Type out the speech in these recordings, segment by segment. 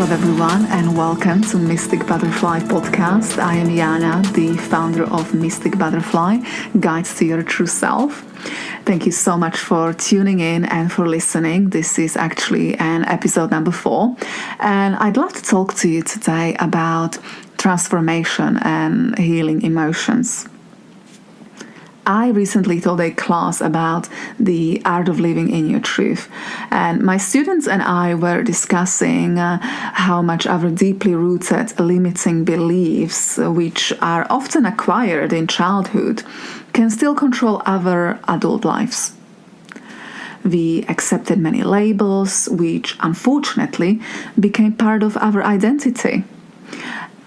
Hello everyone and welcome to Mystic Butterfly podcast. I am Jana, the founder of Mystic Butterfly, Guides to Your True Self. Thank you so much for tuning in and for listening. This is actually an episode number 4, and I'd love to talk to you today about transformation and healing emotions. I recently taught a class about the art of living in your truth, and my students and I were discussing how much our deeply rooted limiting beliefs, which are often acquired in childhood, can still control our adult lives. We accepted many labels, which unfortunately became part of our identity.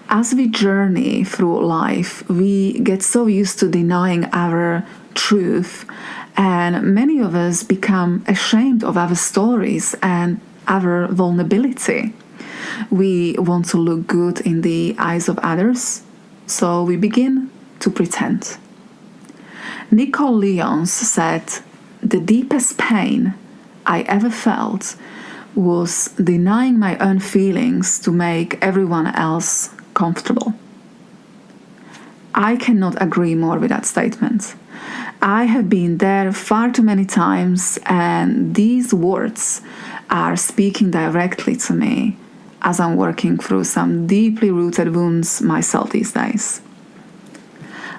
As we journey through life, we get so used to denying our truth, and many of us become ashamed of our stories and our vulnerability. We want to look good in the eyes of others, so we begin to pretend. Nicole Lyons said, "The deepest pain I ever felt was denying my own feelings to make everyone else comfortable." I cannot agree more with that statement. I have been there far too many times, and these words are speaking directly to me as I'm working through some deeply rooted wounds myself these days.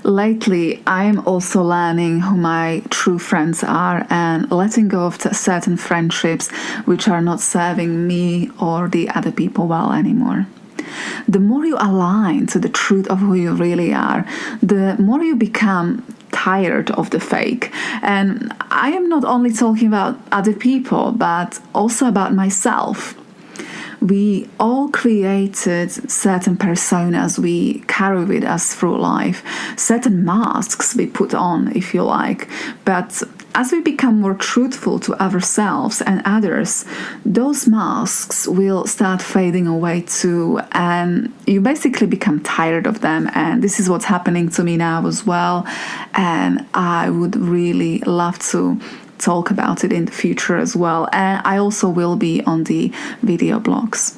Lately, I am also learning who my true friends are and letting go of certain friendships which are not serving me or the other people well anymore. The more you align to the truth of who you really are, the more you become tired of the fake. And I am not only talking about other people, but also about myself. We all created certain personas we carry with us through life, certain masks we put on, if you like. But as we become more truthful to ourselves and others, those masks will start fading away too, and you basically become tired of them. And this is what's happening to me now as well. And I would really love to talk about it in the future as well. And I also will be on the video blogs.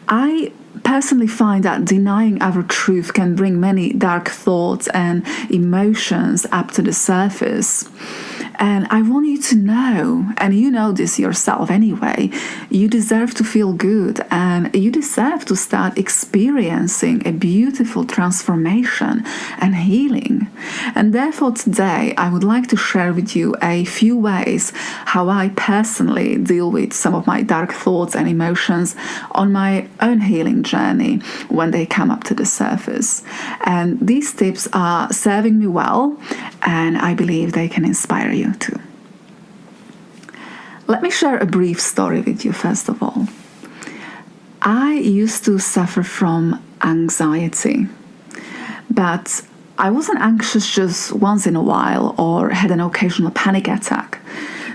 I personally find that denying our truth can bring many dark thoughts and emotions up to the surface. And I want you to know, and you know this yourself anyway, you deserve to feel good and you deserve to start experiencing a beautiful transformation and healing. And therefore today I would like to share with you a few ways how I personally deal with some of my dark thoughts and emotions on my own healing journey when they come up to the surface. And these tips are serving me well, and I believe they can inspire you too. Let me share a brief story with you first of all. I used to suffer from anxiety, but I wasn't anxious just once in a while or had an occasional panic attack.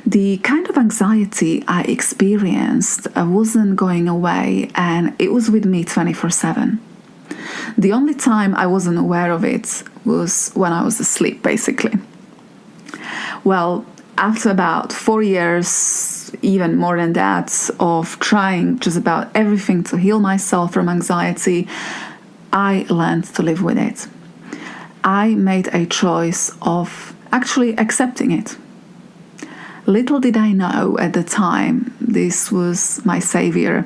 The kind of anxiety I experienced wasn't going away, and it was with me 24/7. The only time I wasn't aware of it was when I was asleep, basically. Well, after about 4 years, even more than that, of trying just about everything to heal myself from anxiety, I learned to live with it. I made a choice of actually accepting it. Little did I know at the time this was my savior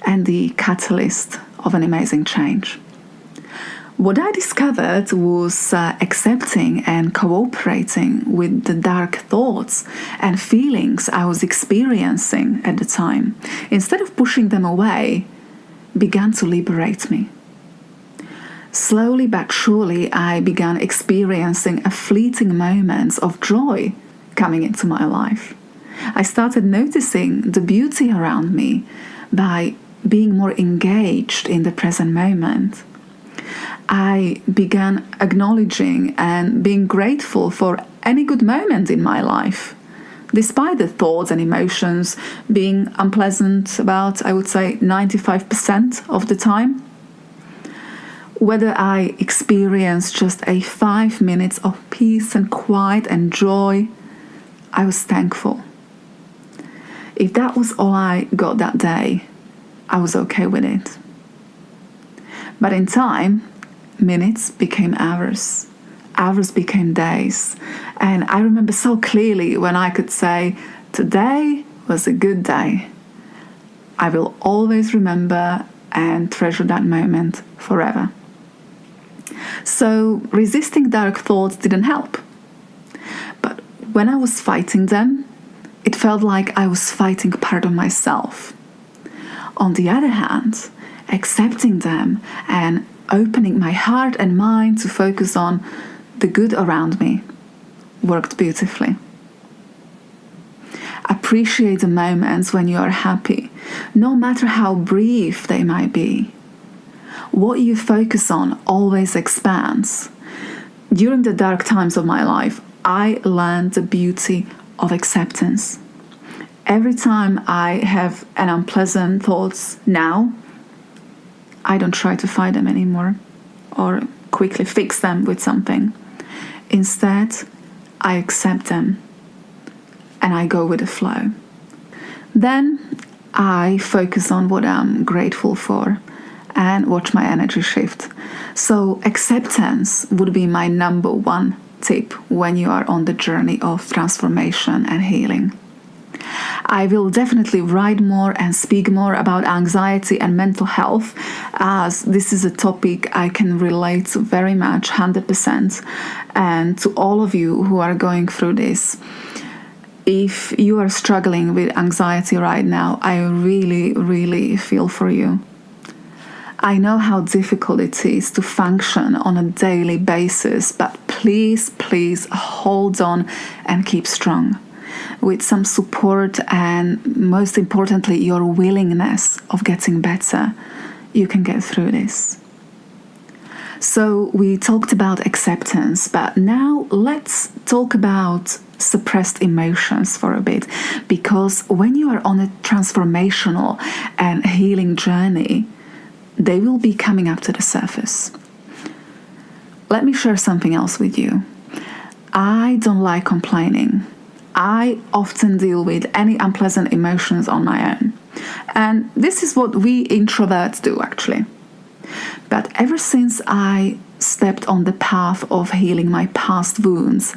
and the catalyst of an amazing change. What I discovered was accepting and cooperating with the dark thoughts and feelings I was experiencing at the time, instead of pushing them away, began to liberate me. Slowly but surely, I began experiencing a fleeting moments of joy coming into my life. I started noticing the beauty around me by being more engaged in the present moment. I began acknowledging and being grateful for any good moment in my life, despite the thoughts and emotions being unpleasant about, I would say, 95% of the time. Whether I experienced just a 5 minutes of peace and quiet and joy, I was thankful. If that was all I got that day, I was okay with it. But in time, minutes became hours. Hours became days. And I remember so clearly when I could say, today was a good day. I will always remember and treasure that moment forever. So resisting dark thoughts didn't help. But when I was fighting them, it felt like I was fighting part of myself. On the other hand, accepting them and opening my heart and mind to focus on the good around me worked beautifully. Appreciate the moments when you are happy, no matter how brief they might be. What you focus on always expands. During the dark times of my life, I learned the beauty of acceptance. Every time I have an unpleasant thoughts now, I don't try to fight them anymore or quickly fix them with something. Instead, I accept them and I go with the flow. Then I focus on what I'm grateful for and watch my energy shift. So acceptance would be my number one tip when you are on the journey of transformation and healing. I will definitely write more and speak more about anxiety and mental health, as this is a topic I can relate to very much, 100%. And to all of you who are going through this, if you are struggling with anxiety right now, I really, really feel for you. I know how difficult it is to function on a daily basis, but please, please hold on and keep strong. With some support and, most importantly, your willingness of getting better, you can get through this. So we talked about acceptance, but now let's talk about suppressed emotions for a bit, because when you are on a transformational and healing journey, they will be coming up to the surface. Let me share something else with you. I don't like complaining. I often deal with any unpleasant emotions on my own. And this is what we introverts do, actually. But ever since I stepped on the path of healing my past wounds,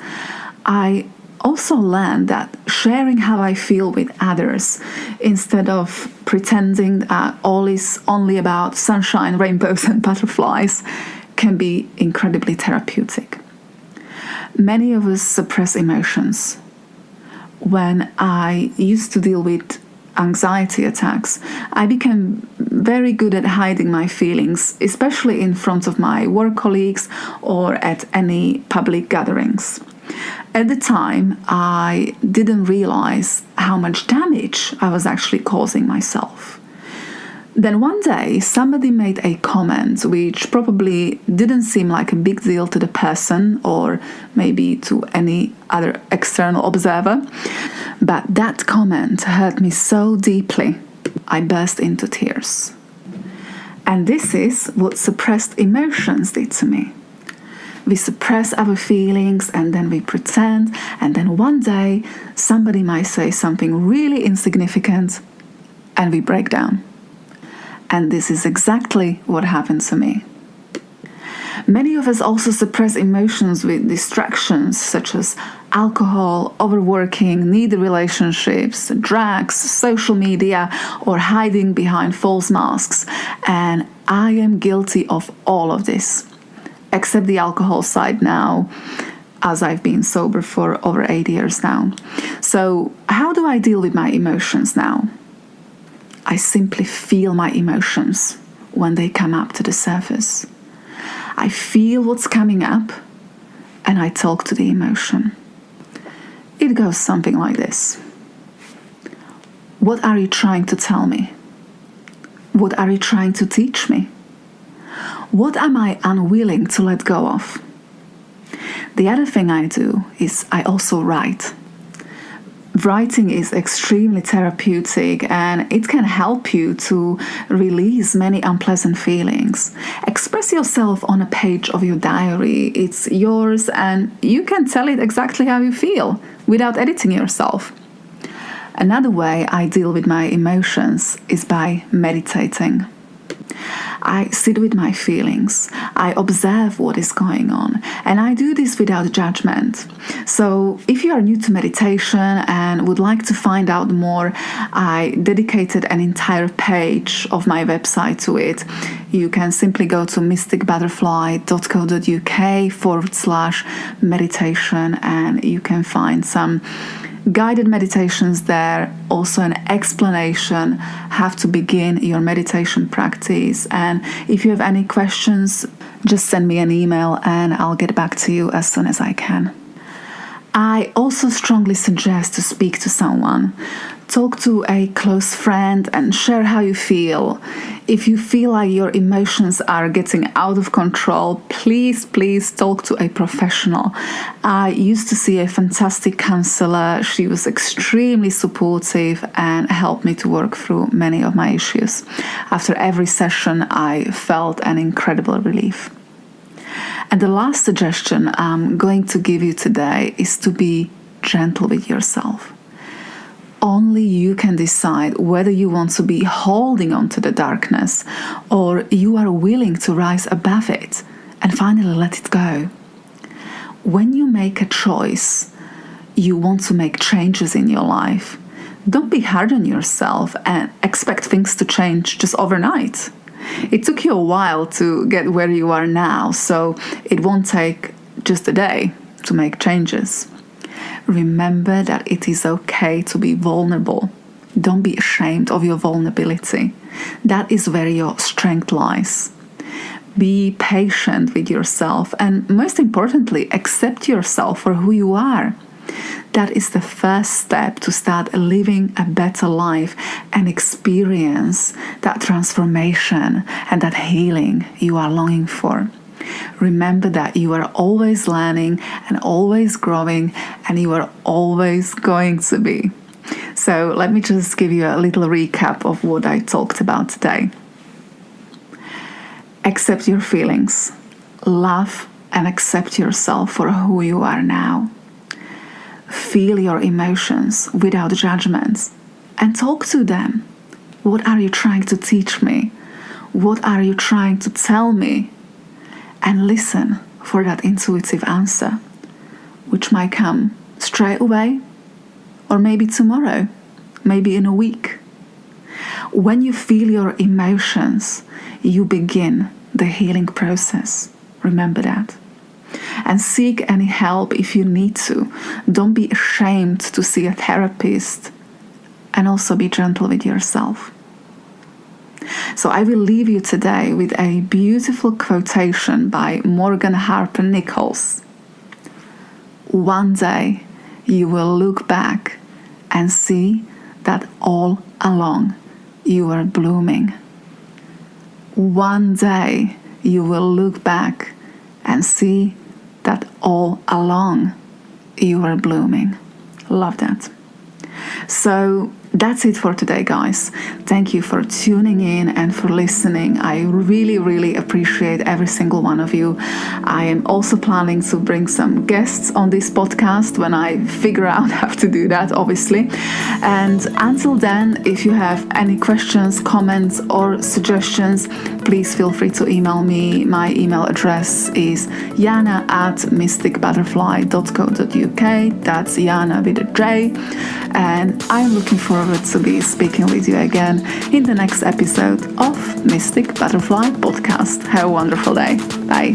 I also learned that sharing how I feel with others, instead of pretending that all is only about sunshine, rainbows, and butterflies, can be incredibly therapeutic. Many of us suppress emotions. When I used to deal with anxiety attacks, I became very good at hiding my feelings, especially in front of my work colleagues or at any public gatherings. At the time, I didn't realize how much damage I was actually causing myself. Then one day, somebody made a comment which probably didn't seem like a big deal to the person or maybe to any other external observer. But that comment hurt me so deeply, I burst into tears. And this is what suppressed emotions did to me. We suppress our feelings and then we pretend, and then one day somebody might say something really insignificant and we break down. And this is exactly what happened to me. Many of us also suppress emotions with distractions such as alcohol, overworking, needy relationships, drugs, social media, or hiding behind false masks. And I am guilty of all of this, except the alcohol side now, as I've been sober for over 8 years now. So how do I deal with my emotions now? I simply feel my emotions when they come up to the surface. I feel what's coming up and I talk to the emotion. It goes something like this. What are you trying to tell me? What are you trying to teach me? What am I unwilling to let go of? The other thing I do is I also write. Writing is extremely therapeutic and it can help you to release many unpleasant feelings. Express yourself on a page of your diary. It's yours and you can tell it exactly how you feel without editing yourself. Another way I deal with my emotions is by meditating. I sit with my feelings, I observe what is going on, and I do this without judgment. So if you are new to meditation and would like to find out more, I dedicated an entire page of my website to it. You can simply go to mysticbutterfly.co.uk/meditation and you can find some guided meditations there, also an explanation how to begin your meditation practice. And if you have any questions, just send me an email and I'll get back to you as soon as I can. I also strongly suggest to speak to someone. Talk to a close friend and share how you feel. If you feel like your emotions are getting out of control, please talk to a professional. I used to see a fantastic counselor. She was extremely supportive and helped me to work through many of my issues. After every session, I felt an incredible relief. And the last suggestion I'm going to give you today is to be gentle with yourself. Only you can decide whether you want to be holding on to the darkness or you are willing to rise above it and finally let it go. When you make a choice, you want to make changes in your life. Don't be hard on yourself and expect things to change just overnight. It took you a while to get where you are now, so it won't take just a day to make changes. Remember that it is okay to be vulnerable. Don't be ashamed of your vulnerability. That is where your strength lies. Be patient with yourself and, most importantly, accept yourself for who you are. That is the first step to start living a better life and experience that transformation and that healing you are longing for. Remember that you are always learning and always growing, and you are always going to be. So let me just give you a little recap of what I talked about today. Accept your feelings. Love and accept yourself for who you are now. Feel your emotions without judgments and talk to them. What are you trying to teach me? What are you trying to tell me? And listen for that intuitive answer, which might come straight away, or maybe tomorrow, maybe in a week. When you feel your emotions, you begin the healing process. Remember that. And seek any help if you need to. Don't be ashamed to see a therapist, and also be gentle with yourself. So I will leave you today with a beautiful quotation by Morgan Harper Nichols. One day you will look back and see that all along you were blooming. One day you will look back and see that all along you were blooming. Love that. So that's it for today, guys. Thank you for tuning in and for listening. I really appreciate every single one of you. I am also planning to bring some guests on this podcast when I figure out how to do that, obviously. And until then, if you have any questions, comments, or suggestions, please feel free to email me. My email address is jana@mysticbutterfly.co.uk. That's Jana with a J. And I'm looking forward to be speaking with you again in the next episode of Mystic Butterfly Podcast. Have a wonderful day. Bye.